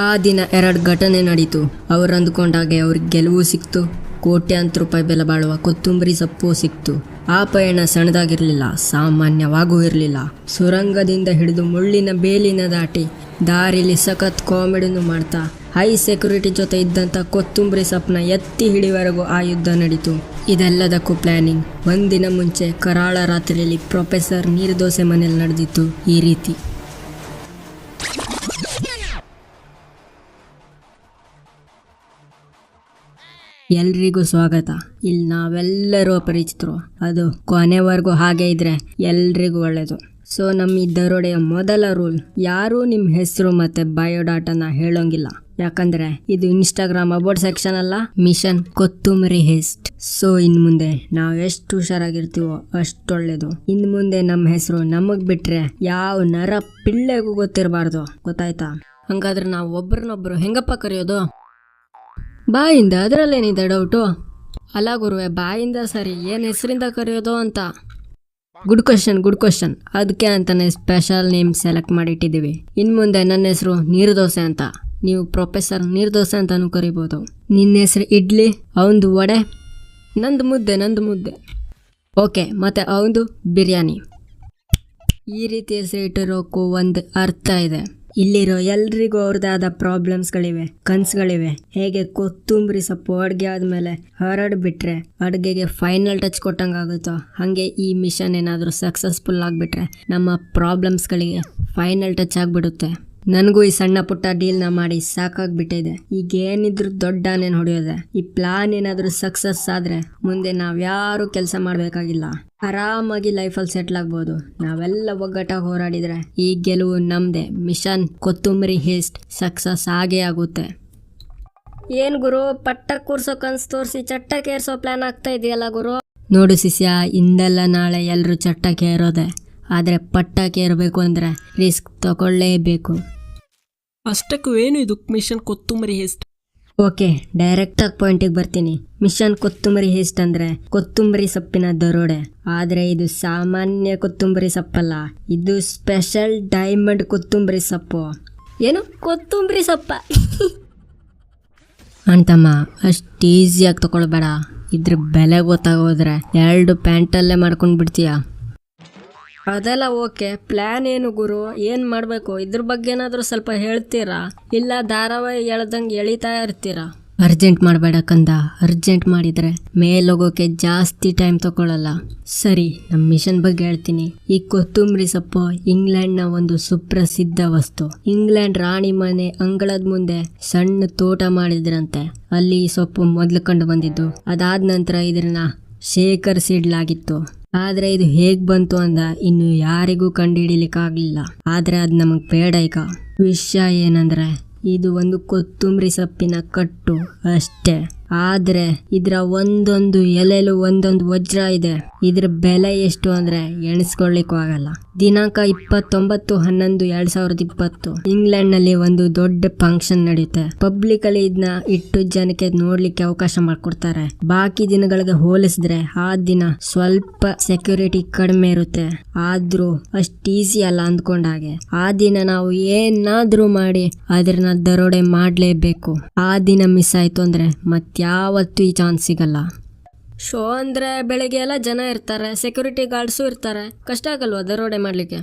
ಆ ದಿನ 2 ಘಟನೆ ನಡೀತು. ಅವ್ರು ಅಂದ್ಕೊಂಡಾಗೆ ಅವ್ರಿಗೆ ಗೆಲುವು ಸಿಕ್ತು. ಕೋಟ್ಯಾಂತರ ರೂಪಾಯಿ ಬೆಲೆ ಬಾಳುವ ಕೊತ್ತಂಬರಿ ಸೊಪ್ಪು ಸಿಕ್ತು. ಆ ಪಯಣ ಸಣ್ಣದಾಗಿರಲಿಲ್ಲ, ಸಾಮಾನ್ಯವಾಗೂ ಇರಲಿಲ್ಲ. ಸುರಂಗದಿಂದ ಹಿಡಿದು ಮುಳ್ಳಿನ ಬೇಲಿನ ದಾಟಿ ದಾರಿಲಿ ಸಖತ್ ಕಾಮಿಡಿನೂ ಮಾಡ್ತಾ ಹೈ ಸೆಕ್ಯೂರಿಟಿ ಜೊತೆ ಇದ್ದಂಥ ಕೊತ್ತಂಬರಿ ಸೊಪ್ಪನ್ನ ಎತ್ತಿ ಹಿಡಿವರೆಗೂ ಆ ಯುದ್ಧ ನಡೀತು. ಇದೆಲ್ಲದಕ್ಕೂ ಪ್ಲಾನಿಂಗ್ ಒಂದಿನ ಮುಂಚೆ ಕರಾಳ ರಾತ್ರಿಯಲ್ಲಿ ಪ್ರೊಫೆಸರ್ ನೀರ್ದೋಸೆ ಮನೇಲಿ ನಡೆದಿತ್ತು ಈ ರೀತಿ. ಎಲ್ರಿಗೂ ಸ್ವಾಗತ. ಇಲ್ಲಿ ನಾವೆಲ್ಲರೂ ಅಪರಿಚಿತರು, ಅದು ಕೊನೆವರೆಗೂ ಹಾಗೆ ಇದ್ರೆ ಎಲ್ರಿಗೂ ಒಳ್ಳೆಯದು. ಸೊ ನಮ್ಮ ಈ ದರೋಡೆಯ ಮೊದಲ ರೂಲ್, ಯಾರೂ ನಿಮ್ಮ ಹೆಸರು ಮತ್ತು ಬಯೋಡಾಟಾನ ಹೇಳೋಂಗಿಲ್ಲ. ಯಾಕಂದರೆ ಇದು ಇನ್ಸ್ಟಾಗ್ರಾಮ್ ಅಬೌಟ್ ಸೆಕ್ಷನ್ ಅಲ್ಲ, ಮಿಷನ್ ಕೊತ್ತಂಬರಿ ಹೇಸ್ಟ್. ಸೊ ಇನ್ನು ಮುಂದೆ ನಾವು ಎಷ್ಟು ಹುಷಾರಾಗಿರ್ತೀವೋ ಅಷ್ಟೊಳ್ಳೇದು. ಇನ್ನು ಮುಂದೆ ನಮ್ಮ ಹೆಸರು ನಮಗೆ ಬಿಟ್ಟರೆ ಯಾವ ನರ ಪಿಳ್ಳೆಗೂ ಗೊತ್ತಿರಬಾರ್ದು, ಗೊತ್ತಾಯ್ತಾ? ಹಂಗಾದ್ರೆ ನಾವು ಒಬ್ರನ್ನೊಬ್ರು ಹೆಂಗಪ್ಪ ಕರೆಯೋದು? ಬಾಯಿಂದ, ಅದರಲ್ಲೇನಿದೆ ಡೌಟು? ಅಲ್ಲ ಗುರುವೆ, ಬಾಯಿಂದ ಸರಿ, ಏನು ಹೆಸರಿಂದ ಕರೆಯೋದು ಅಂತ. Good question. ಅದಕ್ಕೆ ಅಂತಾನೆ ಸ್ಪೆಷಲ್ ನೇಮ್ ಸೆಲೆಕ್ಟ್ ಮಾಡಿಟ್ಟಿದ್ದೀವಿ. ಇನ್ನು ಮುಂದೆ ನನ್ನ ಹೆಸರು ನೀರ್ದೋಸೆ ಅಂತ, ನೀವು ಪ್ರೊಫೆಸರ್ ನೀರ್ದೋಸೆ ಅಂತಾನು ಕರಿಬೋದು. ನಿನ್ನ ಹೆಸರು ಇಡ್ಲಿ, ಅವಂದು ವಡೆ, ನಂದು ಮುದ್ದೆ. ಓಕೆ, ಮತ್ತು ಅವಂದು ಬಿರಿಯಾನಿ. ಈ ರೀತಿ ಹೆಸರು ಇಟ್ಟಿರೋಕ್ಕೂ ಒಂದು ಅರ್ಥ ಇದೆ. ಇಲ್ಲಿರೋ ಎಲ್ರಿಗೂ ಅವ್ರದ್ದೇ ಆದ ಪ್ರಾಬ್ಲಮ್ಸ್ಗಳಿವೆ, ಕನಸುಗಳಿವೆ. ಹೇಗೆ ಕೊತ್ತಂಬರಿ ಸೊಪ್ಪು ಅಡುಗೆ ಆದಮೇಲೆ ಹರಡ್ಬಿಟ್ರೆ ಅಡುಗೆಗೆ ಫೈನಲ್ ಟಚ್ ಕೊಟ್ಟಂಗಾಗುತ್ತೋ, ಹಾಗೆ ಈ ಮಿಷನ್ ಏನಾದರೂ ಸಕ್ಸಸ್ಫುಲ್ ಆಗಿಬಿಟ್ರೆ ನಮ್ಮ ಪ್ರಾಬ್ಲಮ್ಸ್ಗಳಿಗೆ ಫೈನಲ್ ಟಚ್ ಆಗಿಬಿಡುತ್ತೆ. ನನಗೂ ಈ ಸಣ್ಣ ಪುಟ್ಟ ಡೀಲ್ನ ಮಾಡಿ ಸಾಕಾಗ್ಬಿಟ್ಟಿದೆ. ಈಗ ಏನಿದ್ರು ದೊಡ್ಡ ಆನೇನು ಹೊಡೆಯೋದೆ. ಈ ಪ್ಲಾನ್ ಏನಾದರೂ ಸಕ್ಸಸ್ ಆದರೆ ಮುಂದೆ ನಾವ್ಯಾರೂ ಕೆಲಸ ಮಾಡಬೇಕಾಗಿಲ್ಲ, ಆರಾಮಾಗಿ ಲೈಫಲ್ಲಿ ಸೆಟ್ಲ್ ಆಗ್ಬೋದು. ನಾವೆಲ್ಲ ಒಗ್ಗಟ್ಟಾಗಿ ಹೋರಾಡಿದರೆ ಈ ಗೆಲುವು ನಮ್ಮದೇ. ಮಿಷನ್ ಕೊತ್ತಂಬರಿ ಹೇಸ್ಟ್ ಸಕ್ಸಸ್ ಆಗೇ ಆಗುತ್ತೆ. ಏನು ಗುರು, ಪಟ್ಟ ಕೂರ್ಸೋ ಕನ್ಸು ತೋರಿಸಿ ಚಟ್ಟಕ್ಕೆ ಏರ್ಸೋ ಪ್ಲಾನ್ ಆಗ್ತಾ ಇದೆಯಲ್ಲ ಗುರು? ನೋಡು ಶಿಷ್ಯ, ಇಂದೆಲ್ಲ ನಾಳೆ ಎಲ್ಲರೂ ಚಟ್ಟಕ್ಕೆ ಏರೋದೆ. ಆದರೆ ಪಟ್ಟಕ್ಕೆ ಏರಬೇಕು ಅಂದರೆ ರಿಸ್ಕ್ ತಗೊಳ್ಳೇಬೇಕು. ಅಷ್ಟಕ್ಕೂ ಏನು ಇದು ಮಿಷನ್ ಕೊತ್ತಂಬರಿ ಹೇಸ್ಟ್? ಓಕೆ, ಡೈರೆಕ್ಟಾಗಿ ಪಾಯಿಂಟಿಗೆ ಬರ್ತೀನಿ. ಮಿಷನ್ ಕೊತ್ತಂಬರಿ ಹೇಸ್ಟ್ ಅಂದರೆ ಕೊತ್ತಂಬರಿ ಸೊಪ್ಪಿನ ದರೋಡೆ. ಆದರೆ ಇದು ಸಾಮಾನ್ಯ ಕೊತ್ತಂಬರಿ ಸೊಪ್ಪಲ್ಲ, ಇದು ಸ್ಪೆಷಲ್ ಡೈಮಂಡ್ ಕೊತ್ತಂಬರಿ ಸೊಪ್ಪು. ಏನು ಕೊತ್ತಂಬರಿ ಸೊಪ್ಪ? ಅಂತಮ್ಮ, ಅಷ್ಟು ಈಸಿಯಾಗಿ ತಗೊಳ್ಬೇಡ. ಇದ್ರ ಬೆಲೆ ಗೊತ್ತಾಗೋದ್ರೆ 2 ಪ್ಯಾಂಟಲ್ಲೇ ಮಾಡ್ಕೊಂಡು ಬಿಡ್ತೀಯ. ಅದೆಲ್ಲ ಓಕೆ, ಪ್ಲ್ಯಾನ್ ಏನು ಗುರು, ಏನು ಮಾಡಬೇಕು? ಇದ್ರ ಬಗ್ಗೆ ಏನಾದರೂ ಸ್ವಲ್ಪ ಹೇಳ್ತೀರಾ? ಇಲ್ಲ ಧಾರಾವಾಹಿ ಎಳ್ದಂಗೆ ಎಳಿತಾ ಇರ್ತೀರಾ? ಅರ್ಜೆಂಟ್ ಮಾಡಬೇಡ ಕಂದ, ಅರ್ಜೆಂಟ್ ಮಾಡಿದರೆ ಮೇಲೋಗೋಕೆ ಜಾಸ್ತಿ ಟೈಮ್ ತಗೊಳ್ಳಲ್ಲ. ಸರಿ, ನಮ್ಮ ಮಿಷನ್ ಬಗ್ಗೆ ಹೇಳ್ತೀನಿ. ಈ ಕೊತ್ತಂಬರಿ ಸೊಪ್ಪು ಇಂಗ್ಲೆಂಡ್ನ ಒಂದು ಸುಪ್ರಸಿದ್ಧ ವಸ್ತು. ಇಂಗ್ಲೆಂಡ್ ರಾಣಿ ಮನೆ ಅಂಗಳದ ಮುಂದೆ ಸಣ್ಣ ತೋಟ ಮಾಡಿದ್ರಂತೆ. ಅಲ್ಲಿ ಈ ಸೊಪ್ಪು ಮೊದಲು ಕಂಡು ಬಂದಿದ್ದು. ಅದಾದ ನಂತರ ಇದನ್ನ ಶೇಖರಿಸಿಡ್ಲಾಗಿತ್ತು. ಆದರೆ ಇದು ಹೇಗೆ ಬಂತು ಅಂದ ಇನ್ನು ಯಾರಿಗೂ ಕಂಡುಹಿಡಿಲಿಕ್ಕಾಗಲಿಲ್ಲ. ಆದರೆ ಅದು ನಮಗೆ ಬೇಡ. ಈಗ ವಿಷಯ ಏನಂದರೆ ಇದು ಒಂದು ಕೊತ್ತಂಬರಿ ಸೊಪ್ಪಿನ ಕಟ್ಟು ಅಷ್ಟೇ. ಆದರೆ ಇದರ ಒಂದೊಂದು ಎಲೆಲು ಒಂದೊಂದು ವಜ್ರ ಇದೆ. ಇದ್ರ ಬೆಲೆ ಎಷ್ಟು ಅಂದರೆ ಎಣಿಸ್ಕೊಳ್ಳಿಕ್ಕೂ ಆಗಲ್ಲ. ದಿನಾಂಕ 29/11/2020 ಇಂಗ್ಲೆಂಡ್ನಲ್ಲಿ ಒಂದು ದೊಡ್ಡ ಫಂಕ್ಷನ್ ನಡೆಯುತ್ತೆ. ಪಬ್ಲಿಕ್ ಅಲ್ಲಿ ಇದನ್ನ ಇಟ್ಟು ಜನಕ್ಕೆ ನೋಡ್ಲಿಕ್ಕೆ ಅವಕಾಶ ಮಾಡಿಕೊಡ್ತಾರೆ. ಬಾಕಿ ದಿನಗಳಿಗೆ ಹೋಲಿಸಿದ್ರೆ ಆ ದಿನ ಸ್ವಲ್ಪ ಸೆಕ್ಯೂರಿಟಿ ಕಡಿಮೆ ಇರುತ್ತೆ. ಆದ್ರೂ ಅಷ್ಟು ಈಸಿ ಅಲ್ಲ ಅಂದ್ಕೊಂಡಾಗೆ. ಆ ದಿನ ನಾವು ಏನಾದ್ರೂ ಮಾಡಿ ಅದನ್ನ ದರೋಡೆ ಮಾಡಲೇಬೇಕು. ಆ ದಿನ ಮಿಸ್ ಆಯ್ತು ಅಂದ್ರೆ ಮತ್ಯಾವತ್ತೂ ಈ ಚಾನ್ಸ್ ಸಿಗಲ್ಲ. ಶೋ ಅಂದರೆ ಬೆಳಗ್ಗೆ ಎಲ್ಲ ಜನ ಇರ್ತಾರೆ, ಸೆಕ್ಯೂರಿಟಿ ಗಾರ್ಡ್ಸು ಇರ್ತಾರೆ. ಕಷ್ಟ ಆಗಲ್ವಾ ದರೋಡೆ ಮಾಡಲಿಕ್ಕೆ?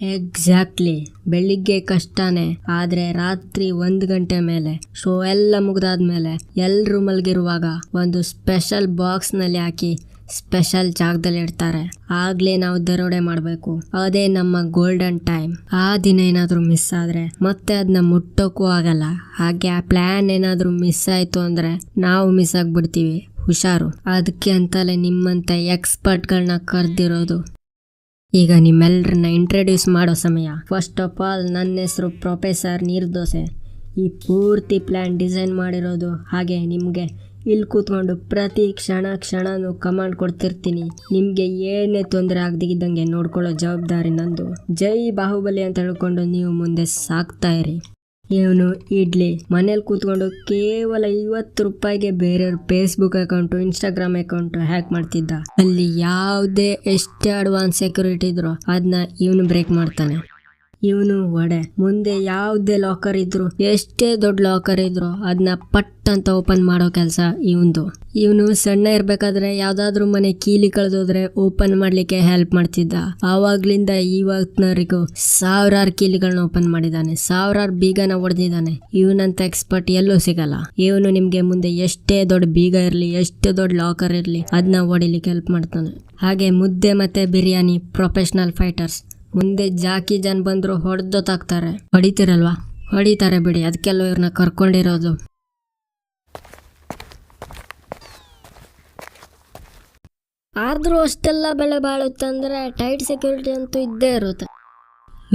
ಎಕ್ಸಾಕ್ಟ್ಲಿ, ಬೆಳಿಗ್ಗೆ ಕಷ್ಟನೇ. ಆದರೆ ರಾತ್ರಿ 1 ಗಂಟೆ ಮೇಲೆ ಶೋ ಎಲ್ಲ ಮುಗ್ದಾದ್ಮೇಲೆ ಎಲ್ಲರೂ ಮಲಗಿರುವಾಗ ಒಂದು ಸ್ಪೆಷಲ್ ಬಾಕ್ಸ್ನಲ್ಲಿ ಹಾಕಿ ಸ್ಪೆಷಲ್ ಜಾಗದಲ್ಲಿ ಇಡ್ತಾರೆ. ಆಗ್ಲೇ ನಾವು ದರೋಡೆ ಮಾಡಬೇಕು. ಅದೇ ನಮ್ಮ ಗೋಲ್ಡನ್ ಟೈಮ್. ಆ ದಿನ ಏನಾದರೂ ಮಿಸ್ ಆದರೆ ಮತ್ತೆ ಅದನ್ನ ಮುಟ್ಟೋಕ್ಕೂ ಆಗಲ್ಲ. ಹಾಗೆ ಆ ಪ್ಲಾನ್ ಏನಾದರೂ ಮಿಸ್ ಆಯಿತು ಅಂದರೆ ನಾವು ಮಿಸ್ ಆಗಿಬಿಡ್ತೀವಿ. ಹುಷಾರು. ಅದಕ್ಕೆ ಅಂತಲೇ ನಿಮ್ಮಂಥ ಎಕ್ಸ್ಪರ್ಟ್ಗಳನ್ನ ಕರೆದಿರೋದು. ಈಗ ನಿಮ್ಮೆಲ್ಲರನ್ನ ಇಂಟ್ರಡ್ಯೂಸ್ ಮಾಡೋ ಸಮಯ. ಫಸ್ಟ್ ಆಫ್ ಆಲ್, ನನ್ನ ಹೆಸರು ಪ್ರೊಫೆಸರ್ ನೀರ್ದೋಸೆ. ಈ ಪೂರ್ತಿ ಪ್ಲ್ಯಾನ್ ಡಿಸೈನ್ ಮಾಡಿರೋದು, ಹಾಗೆ ನಿಮಗೆ ಇಲ್ಲಿ ಕೂತ್ಕೊಂಡು ಪ್ರತಿ ಕ್ಷಣನೂ ಕಮಾಂಡ್ ಕೊಡ್ತಿರ್ತೀನಿ. ನಿಮಗೆ ಏನೇ ತೊಂದರೆ ಆಗದಿದ್ದಂಗೆ ನೋಡ್ಕೊಳ್ಳೋ ಜವಾಬ್ದಾರಿ ನಂದು. ಜೈ ಬಾಹುಬಲಿ ಅಂತ ಹೇಳ್ಕೊಂಡು ನೀವು ಮುಂದೆ ಸಾಕ್ತಾ ಇರಿ. ಇವನು ಇಡ್ಲಿ ಮನೇಲಿ ಕೂತ್ಕೊಂಡು ಕೇವಲ 50 ರೂಪಾಯಿಗೆ ಬೇರೆಯವ್ರ Facebook account, Instagram account hack ಮಾಡ್ತಿದ್ದ. ಅಲ್ಲಿ ಯಾವುದೇ ಎಷ್ಟೇ ಅಡ್ವಾನ್ಸ್ ಸೆಕ್ಯೂರಿಟಿ ಇದ್ರೋ ಅದನ್ನ ಇವನು ಬ್ರೇಕ್ ಮಾಡ್ತಾನೆ. ಇವನು ಒಡೆ ಮುಂದೆ ಯಾವುದೇ ಲಾಕರ್ ಇದ್ರು ಎಷ್ಟೇ ದೊಡ್ಡ ಲಾಕರ್ ಇದ್ರು ಅದನ್ನ ಪಟ್ ಅಂತ ಓಪನ್ ಮಾಡೋ ಕೆಲಸ ಇವನು ಸಣ್ಣ ಇರ್ಬೇಕಾದ್ರೆ ಯಾವ್ದಾದ್ರು ಮನೆ ಕೀಲಿ ಕಳೆದೋದ್ರೆ ಓಪನ್ ಮಾಡ್ಲಿಕ್ಕೆ ಹೆಲ್ಪ್ ಮಾಡ್ತಿದ್ದ. ಆವಾಗ್ಲಿಂದ ಇವಾಗ್ನವರೆಗೂ ಸಾವಿರಾರು ಕೀಲಿಗಳನ್ನ ಓಪನ್ ಮಾಡಿದಾನೆ, ಸಾವಿರಾರು ಬೀಗನ ಹೊಡೆದಿದ್ದಾನೆ. ಇವನಂತ ಎಕ್ಸ್ಪರ್ಟ್ ಎಲ್ಲೂ ಸಿಗಲ್ಲ. ಇವನು ನಿಮ್ಗೆ ಮುಂದೆ ಎಷ್ಟೇ ದೊಡ್ಡ ಬೀಗ ಇರ್ಲಿ, ಎಷ್ಟೇ ದೊಡ್ಡ ಲಾಕರ್ ಇರ್ಲಿ ಅದನ್ನ ಹೊಡಿಲಿಕ್ಕೆ ಹೆಲ್ಪ್ ಮಾಡ್ತಾನೆ. ಹಾಗೆ ಮುದ್ದೆ ಮತ್ತೆ ಬಿರಿಯಾನಿ ಪ್ರೊಫೆಷನಲ್ ಫೈಟರ್ಸ್. ಮುಂದೆ ಜಾಕಿ ಜನ್ ಬಂದ್ರು ಹೊಡೆದೊತ್ತಾಗ್ತಾರೆ. ಹೊಡಿತಿರಲ್ವಾ? ಹೊಡಿತಾರೆ ಬಿಡಿ, ಅದಕ್ಕೆಲ್ಲ ಇವ್ರನ್ನ ಕರ್ಕೊಂಡಿರೋದು. ಆದ್ರೂ ಅಷ್ಟೆಲ್ಲ ಬೆಲೆ ಬಾಳುತ್ತಂದ್ರೆ ಟೈಟ್ ಸೆಕ್ಯೂರಿಟಿ ಅಂತೂ ಇದ್ದೇ ಇರುತ್ತೆ.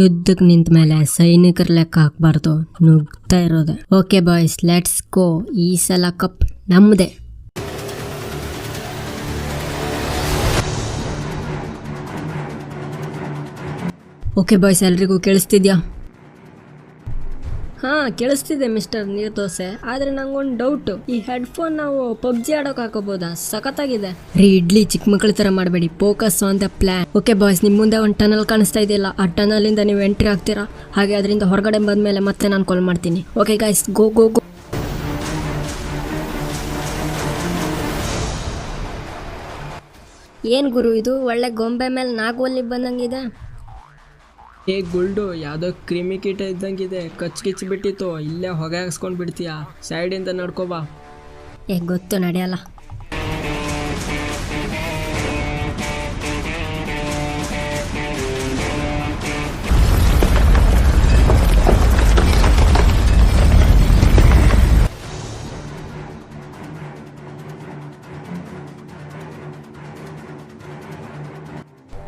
ಯುದ್ಧಕ್ಕೆ ನಿಂತ ಮೇಲೆ ಸೈನಿಕರ ಲೆಕ್ಕ ಹಾಕ್ಬಾರ್ದು, ನುಗ್ತಾ ಇರೋದೆ. Okay boys, let's go. ಈ ಸಲ ಕಪ್ ನಮ್ಮದೇ. ಓಕೆ ಬಾಯ್ಸ್, ಎಲ್ರಿಗೂ ಕೇಳಿಸ್ತಿದ್ಯಾ? ಹಾಂ ಕೇಳಿಸ್ತಿದೆ ಮಿಸ್ಟರ್ ನೀರ್ದೋಸೆ. ಆದರೆ ನಂಗೊಂದು ಡೌಟು, ಈ ಹೆಡ್ಫೋನ್ ನಾವು ಪಬ್ಜಿ ಆಡೋಕೆ ಹಾಕೋಬೋದಾ? ಸಖತ್ತಾಗಿದೆ ರೀ. ಇಡ್ಲಿ ಚಿಕ್ಕ ಮಕ್ಕಳ ಥರ ಮಾಡಬೇಡಿ, focus on the plan. Okay boys, ನಿಮ್ಮ ಮುಂದೆ ಒಂದು ಟನಲ್ ಕಾಣಿಸ್ತಾ ಇದೆಯಲ್ಲ, ಆ ಟನಲಿಂದ ನೀವು ಎಂಟ್ರಿ ಆಗ್ತೀರಾ. ಹಾಗೆ ಅದರಿಂದ ಹೊರಗಡೆ ಬಂದಮೇಲೆ ಮತ್ತೆ ನಾನು ಕಾಲ್ ಮಾಡ್ತೀನಿ. ಓಕೆ ಗೈಸ್, ಗೋ ಗೋ ಗೋ. ಏನು ಗುರು ಇದು, ಒಳ್ಳೆ ಗೊಂಬೆ ಮೇಲೆ ನಾಗೋಲಿ ಬಂದಂಗಿದೆ. ಏ ಗುಲ್ಡು, ಯಾವುದೋ ಕ್ರಿಮಿ ಕೀಟ ಇದ್ದಂಗಿದೆ, ಕಚ್ಚಿ ಬಿಟ್ಟಿತ್ತು. ಇಲ್ಲೇ ಹೊಗೆ ಹಾಕ್ಸ್ಕೊಂಡು ಬಿಡ್ತೀಯಾ? ಸೈಡಿಂದ ನಡ್ಕೋಬಾ. ಗೊತ್ತು, ನಡೆಯಲ್ಲ.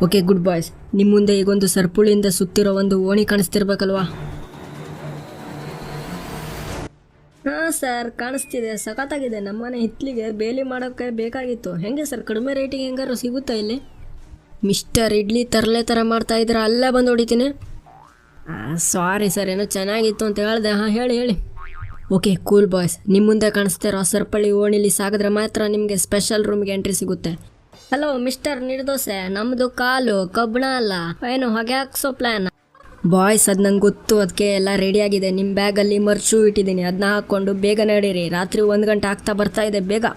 ಓಕೆ ಗುಡ್ ಬಾಯ್ಸ್, ನಿಮ್ಮ ಮುಂದೆ ಈಗೊಂದು ಸರ್ಪುಳಿಯಿಂದ ಸುತ್ತಿರೋ ಒಂದು ಓಣಿ ಕಾಣಿಸ್ತಿರ್ಬೇಕಲ್ವಾ? ಹಾಂ ಸರ್, ಕಾಣಿಸ್ತಿದೆ. ಸಖತ್ತಾಗಿದೆ. ನಮ್ಮನೆ ಹಿತ್ಲಿಗೆ ಬೇಲಿ ಮಾಡೋಕ್ಕೆ ಬೇಕಾಗಿತ್ತು. ಹೆಂಗೆ ಸರ್, ಕಡಿಮೆ ರೇಟಿಗೆ ಹೆಂಗಾರು ಸಿಗುತ್ತಾ ಇಲ್ಲಿ? ಮಿಸ್ಟರ್ ಇಡ್ಲಿ ತರಲೆ ಥರ ಮಾಡ್ತಾ ಇದ್ರೆ ಅಲ್ಲೇ ಬಂದು ಹೊಡಿತೀನಿ. ಸಾರಿ ಸರ್, ಏನೋ ಚೆನ್ನಾಗಿತ್ತು ಅಂತ ಹೇಳಿದೆ. ಹಾಂ ಹೇಳಿ. ಓಕೆ ಕೂಲ್ ಬಾಯ್ಸ್, ನಿಮ್ಮ ಮುಂದೆ ಕಾಣಿಸ್ತಿರೋ ಸರ್ಪಳಿ ಓಣಿಲಿ ಸಾಗಿದ್ರೆ ಮಾತ್ರ ನಿಮಗೆ ಸ್ಪೆಷಲ್ ರೂಮ್ಗೆ ಎಂಟ್ರಿ ಸಿಗುತ್ತೆ. ಹಲೋ ಮಿಸ್ಟರ್ ನಿರ್ದೋಸೆ, ನಮ್ಮದು ಕಾಲು ಕಬ್ಬಣ ಅಲ್ಲ, ಏನು ಹೊಗೆ ಹಾಕ್ಸೋ ಪ್ಲ್ಯಾನ್? ಬಾಯ್ಸ್, ಅದು ನಂಗೆ ಗೊತ್ತು, ಅದಕ್ಕೆ ಎಲ್ಲ ರೆಡಿಯಾಗಿದೆ. ನಿಮ್ಮ ಬ್ಯಾಗಲ್ಲಿ ಮರ್ಚು ಇಟ್ಟಿದ್ದೀನಿ, ಅದನ್ನ ಹಾಕ್ಕೊಂಡು ಬೇಗ ನಡೀರಿ. ರಾತ್ರಿ 1 ಗಂಟೆ ಆಗ್ತಾ ಬರ್ತಾ ಇದೆ, ಬೇಗ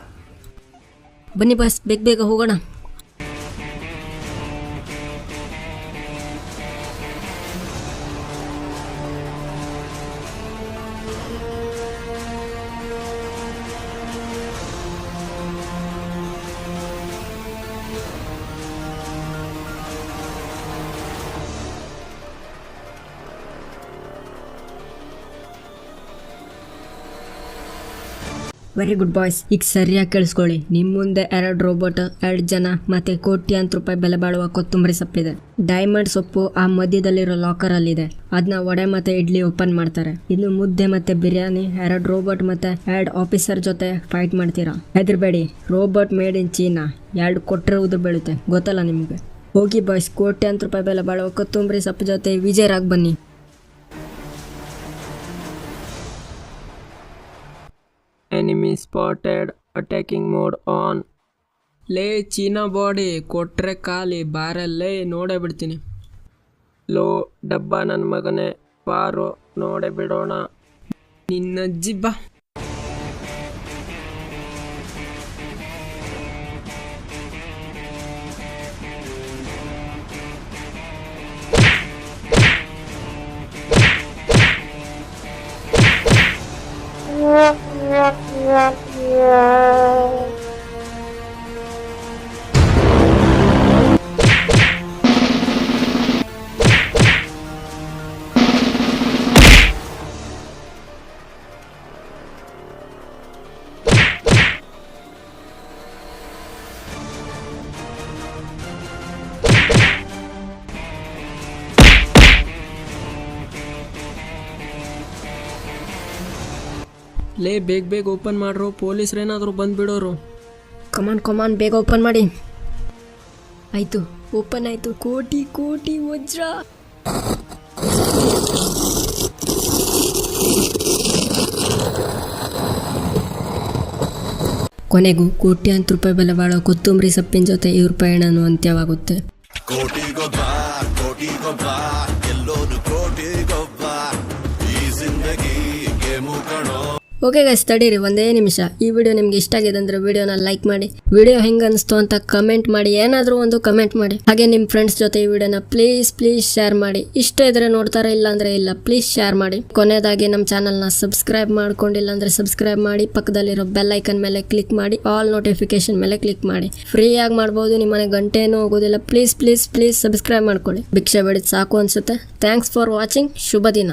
ಬನ್ನಿ ಬಾಯ್ಸ್, ಬೇಗ ಹೋಗೋಣ. ವೆರಿ ಗುಡ್ ಬಾಯ್ಸ್, ಈಗ ಸರಿಯಾಗಿ ಕೇಳಿಸ್ಕೊಳ್ಳಿ. ನಿಮ್ಮ ಮುಂದೆ 2 ರೋಬೋಟ್, 2 ಜನ ಮತ್ತೆ ಕೋಟ್ಯಾಂತರ ರೂಪಾಯಿ ಬೆಲೆ ಬಾಳುವ ಕೊತ್ತಂಬರಿ ಸೊಪ್ಪಿದೆ. ಡೈಮಂಡ್ ಸೊಪ್ಪು ಆ ಮಧ್ಯದಲ್ಲಿರೋ ಲಾಕರ್ ಅಲ್ಲಿದೆ. ಅದನ್ನ ವಡೆ ಮತ್ತೆ ಇಡ್ಲಿ ಓಪನ್ ಮಾಡ್ತಾರೆ. ಇನ್ನು ಮುದ್ದೆ ಮತ್ತೆ ಬಿರಿಯಾನಿ 2 ರೋಬೋಟ್ ಮತ್ತೆ 2 ಆಫೀಸರ್ ಜೊತೆ ಫೈಟ್ ಮಾಡ್ತೀರಾ. ಹೆದರ್ಬೇಡಿ, ರೋಬೋಟ್ ಮೇಡ್ ಇನ್ ಚೀನಾ, 2 ಕೊಟ್ಟರೆ ಉದುರು ಬೀಳುತ್ತೆ, ಗೊತ್ತಲ್ಲ ನಿಮಗೆ. ಹೋಗಿ ಬಾಯ್ಸ್, ಕೋಟ್ಯಾಂತರ ರೂಪಾಯಿ ಬೆಲೆ ಬಾಳುವ ಕೊತ್ತಂಬರಿ ಸೊಪ್ಪು ಜೊತೆ ವಿಜಯರಾಗಿ ಬನ್ನಿ. Enemy spotted, attacking mode on. ಲೇ ಚೀನಾ ಬಾಡಿ, ಕೊಟ್ರೆ ಖಾಲಿ, ಬಾರಲ್ಲೇ ನೋಡೇ ಬಿಡ್ತೀನಿ. ಲೋ ಡಬ್ಬ ನನ್ನ ಮಗನೇ, ಬಾರೋ ನೋಡೇ ಬಿಡೋಣ. ನಿನ್ನಜ್ಜಿ ಬಾ. ಲೇ ಬೇಗ ಓಪನ್ ಮಾಡ್ರು, ಪೊಲೀಸ್ರೇನಾದರೂ ಬಂದುಬಿಡೋರು. ಕಮಾನ್ ಬೇಗ ಓಪನ್ ಮಾಡಿ. ಆಯಿತು, ಓಪನ್ ಆಯಿತು. ಕೋಟಿ ವಜ್ರ. ಕೊನೆಗೂ ಕೋಟ್ಯಾಂತರ ರೂಪಾಯಿ ಬೆಲೆ ಬಾಳೋ ಕೊತ್ತಂಬರಿ ಸೊಪ್ಪಿನ ಜೊತೆ ಇವ್ರ ಪಯಣನೂ ಅಂತ್ಯವಾಗುತ್ತೆ. ಓಕೆ ಗೈಸ್ ತಡೀರಿ ಒಂದೇ ನಿಮಿಷ. ಈ ವಿಡಿಯೋ ನಿಮ್ಗೆ ಇಷ್ಟ ಆಗಿದೆ ಅಂದ್ರೆ ವಿಡಿಯೋನ ಲೈಕ್ ಮಾಡಿ, ವಿಡಿಯೋ ಹೆಂಗ್ ಅನಿಸ್ತು ಅಂತ ಕಮೆಂಟ್ ಮಾಡಿ, ಏನಾದರೂ ಒಂದು ಕಮೆಂಟ್ ಮಾಡಿ. ಹಾಗೆ ನಿಮ್ಮ ಫ್ರೆಂಡ್ಸ್ ಜೊತೆ ಈ ವಿಡಿಯೋನ ಪ್ಲೀಸ್ ಶೇರ್ ಮಾಡಿ. ಇಷ್ಟ ಇದ್ರೆ ನೋಡ್ತಾರೆ, ಇಲ್ಲ ಅಂದ್ರೆ ಇಲ್ಲ, ಪ್ಲೀಸ್ ಶೇರ್ ಮಾಡಿ. ಕೊನೆಯದಾಗಿ ನಮ್ಮ ಚಾನಲ್ನ ಸಬ್ಸ್ಕ್ರೈಬ್ ಮಾಡ್ಕೊಂಡಿಲ್ಲ ಅಂದ್ರೆ ಸಬ್ಸ್ಕ್ರೈಬ್ ಮಾಡಿ, ಪಕ್ಕದಲ್ಲಿರೋ ಬೆಲ್ ಐಕನ್ ಮೇಲೆ ಕ್ಲಿಕ್ ಮಾಡಿ, ಆಲ್ ನೋಟಿಫಿಕೇಶನ್ ಮೇಲೆ ಕ್ಲಿಕ್ ಮಾಡಿ. ಫ್ರೀ ಆಗಿ ಮಾಡ್ಬೋದು, ನಿಮ್ಮನೆ ಗಂಟೆನೂ ಹೋಗೋದಿಲ್ಲ. ಪ್ಲೀಸ್ ಸಬ್ಸ್ಕ್ರೈಬ್ ಮಾಡ್ಕೊಳ್ಳಿ. ಭಿಕ್ಷೆ ಬೇಡಿದ್ ಸಾಕು ಅನ್ಸುತ್ತೆ. Thanks for watching. ಶುಭ ದಿನ.